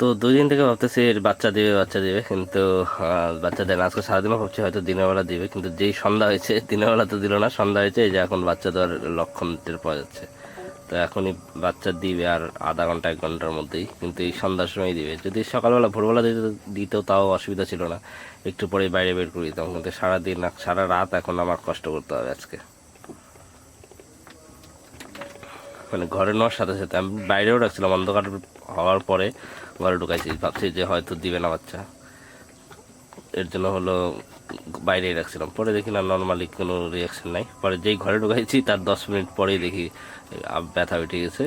তো 2 দিন থেকে ভাবতেছি বাচ্চা দিবে বাচ্চা দিবে, কিন্তু বাচ্চা দেয় না। আজকে সারাদিনও ভাবছি হয়তো দিনের বেলা দিবে, কিন্তু যেই সন্ধ্যা হয়েছে, দিনের বেলা তো দিল না, সন্ধ্যা হয়েছে, এই যে এখন বাচ্চা দেওয়ার লক্ষণ টের পাওয়া যাচ্ছে। তো এখনই বাচ্চা দিবে আর আধা ঘন্টা 1 ঘন্টার মধ্যেই, কিন্তু এই সন্ধ্যার সময় দিবে। যদি সকালবেলা ভোরবেলা দিতেও তাও অসুবিধা ছিল না, একটু পরে বাইরে বের করে দিতাম, কিন্তু সারাদিন সারা রাত এখন আমার কষ্ট করতে হবে আজকে। মানে ঘরে নেওয়ার সাথে সাথে আমি বাইরেও রাখছিলাম, অন্ধকার হওয়ার পরে ঘরে ঢুকাইছি, ভাবছি যে হয়তো দিবে না বাচ্চা, এর জন্য হলো বাইরেই রাখছিলাম। পরে দেখি না, নর্মালি কোনো রিয়াকশন নাই। পরে যেই ঘরে ঢুকাইছি তার 10 মিনিট পরেই দেখি ব্যথা উঠে গেছে,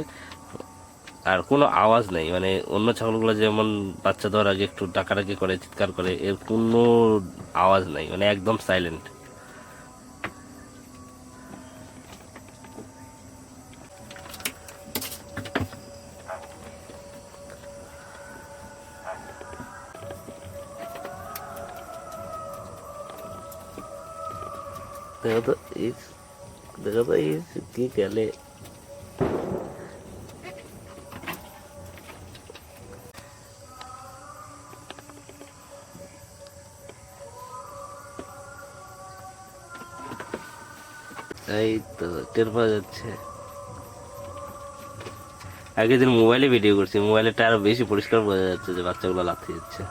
আর কোনো আওয়াজ নেই। মানে অন্য ছাগলগুলো যেমন বাচ্চা দেওয়ার আগে একটু ডাকাডাকি করে, চিৎকার করে, এর কোনো আওয়াজ নাই, মানে একদম সাইলেন্ট। দেখো তো এই দেখো তো এই কি গেলে। এই তো টের পাওয়া যাচ্ছে। আগের দিন মোবাইলে ভিডিও করছি, মোবাইলেটা আরো বেশি পরিষ্কার বোঝা যাচ্ছে যে বাচ্চাগুলো লাথি দিচ্ছে।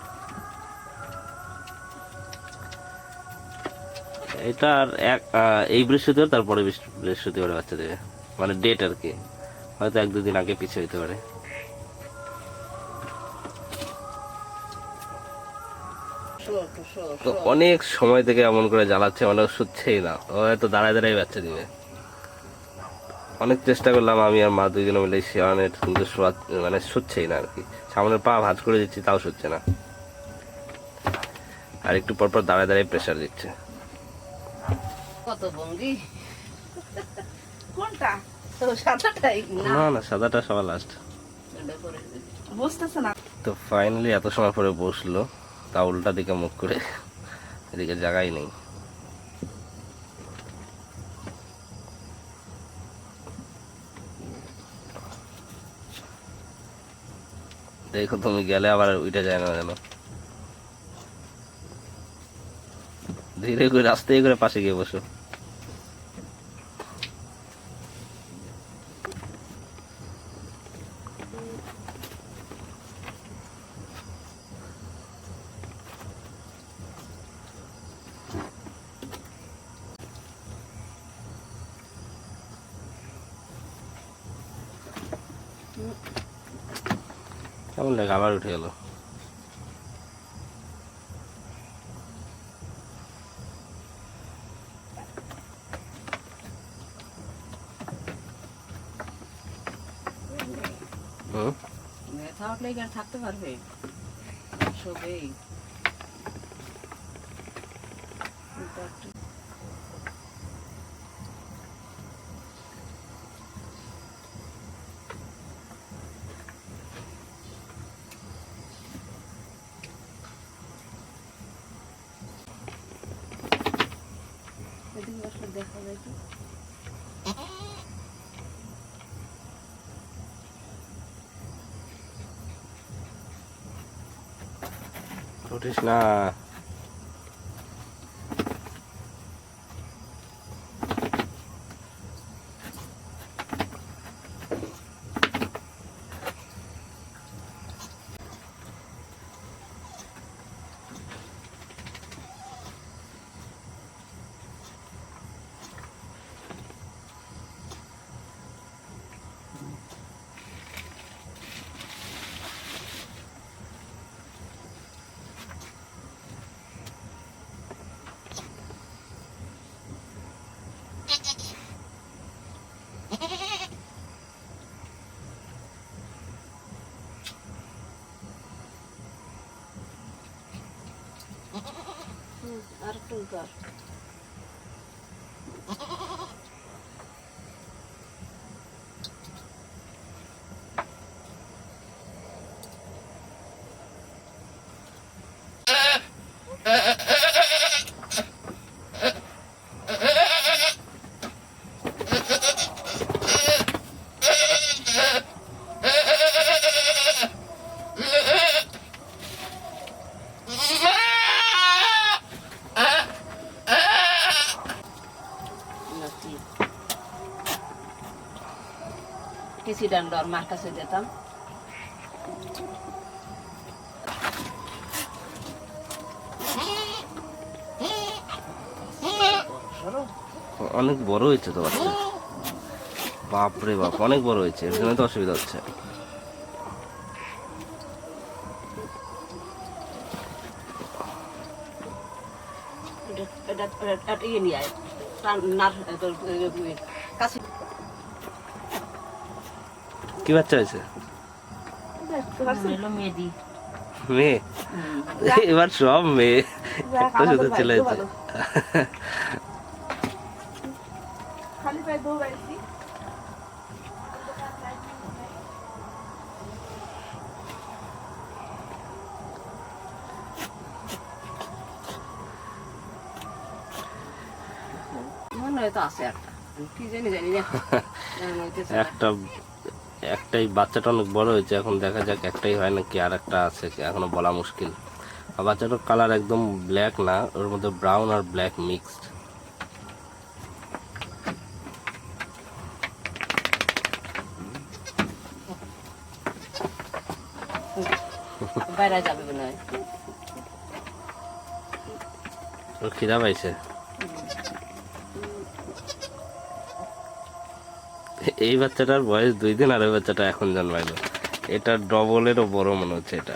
এটা আর এই বৃহস্পতিবার, তারপরে বৃহস্পতিবারে বাচ্চা দেবে, মানে ডেট আর কি, হয়তো 1-2 দিন আগে পিছিয়ে হইতে পারে। তো অনেক সময় থেকে এমন করে জ্বালাচ্ছে, মানে শুচ্ছেই না, ও হয়তো দাঁড়ায় দাঁড়ায় বাচ্চা দিবে। অনেক চেষ্টা করলাম আমি আর মা দুইজনে মিলে শেয়ানের, কিন্তু মানে শুচ্ছেই না আর কি। সামনের পা ভাঁজ করে দিচ্ছি, তাও শুচ্ছে না, আর একটু পর পর দাঁড়ায় দাঁড়ায় প্রেশার দিচ্ছে। কত ভঙ্গি কোনটা? তো সাদাটাই না না, সাদাটা সবার লাস্ট। বুঝতেছ না। তো ফাইনালি এত সময় পরে বসলো, তা উল্টা দিকে মুখ করে, এদিকে জায়গাই নেই। দেখো তুমি গেলে আবার উঠে যায় না যেন। ধীরে করে আস্তে করে পাশে গিয়ে বসো। কেমন লাগে, আবার উঠে গেল। ব্যথা উঠলে কি আর থাকতে পারবে? সবেই এদিকে আসলে দেখা যায় কি? উঠিস না। আর একটু কর। ছিটান ডর মার কাছে যেতাম। অনেক বড় হয়েছে তো বাচ্চা, বাপরে বাপ অনেক বড় হয়েছে, এর জন্য তো অসুবিধা হচ্ছে। ইয়ে নিয়ে আয় কাছে কি বাচ্চা হয়েছে? মেয়েদি মেয়ে? এবার সব মেয়ে, একটা শুধু ছেলে হয়েছে। খালি পায়ে দৌড়াইছি। মনে হয় তো আছে একটা, কি জানি জানি না। একটা একটাই বাচ্চাটা অনেক বড় হয়েছে, এখন দেখা যাক একটাই হয় নাকি আর একটা আছে এখনো বলা মুশকিল। আর বাচ্চাটার কালার একদম ব্ল্যাক না, ওর মধ্যে ব্রাউন আর ব্ল্যাক মিক্সড। বাইরে যাবে মনে হয়। ওর খিদা পাইছে। এই বাচ্চাটার বয়স 2 দিন আর ওই বাচ্চাটা এখন জন্মাইলো, এটা ডবলেরও বড় মনে হচ্ছে এটা।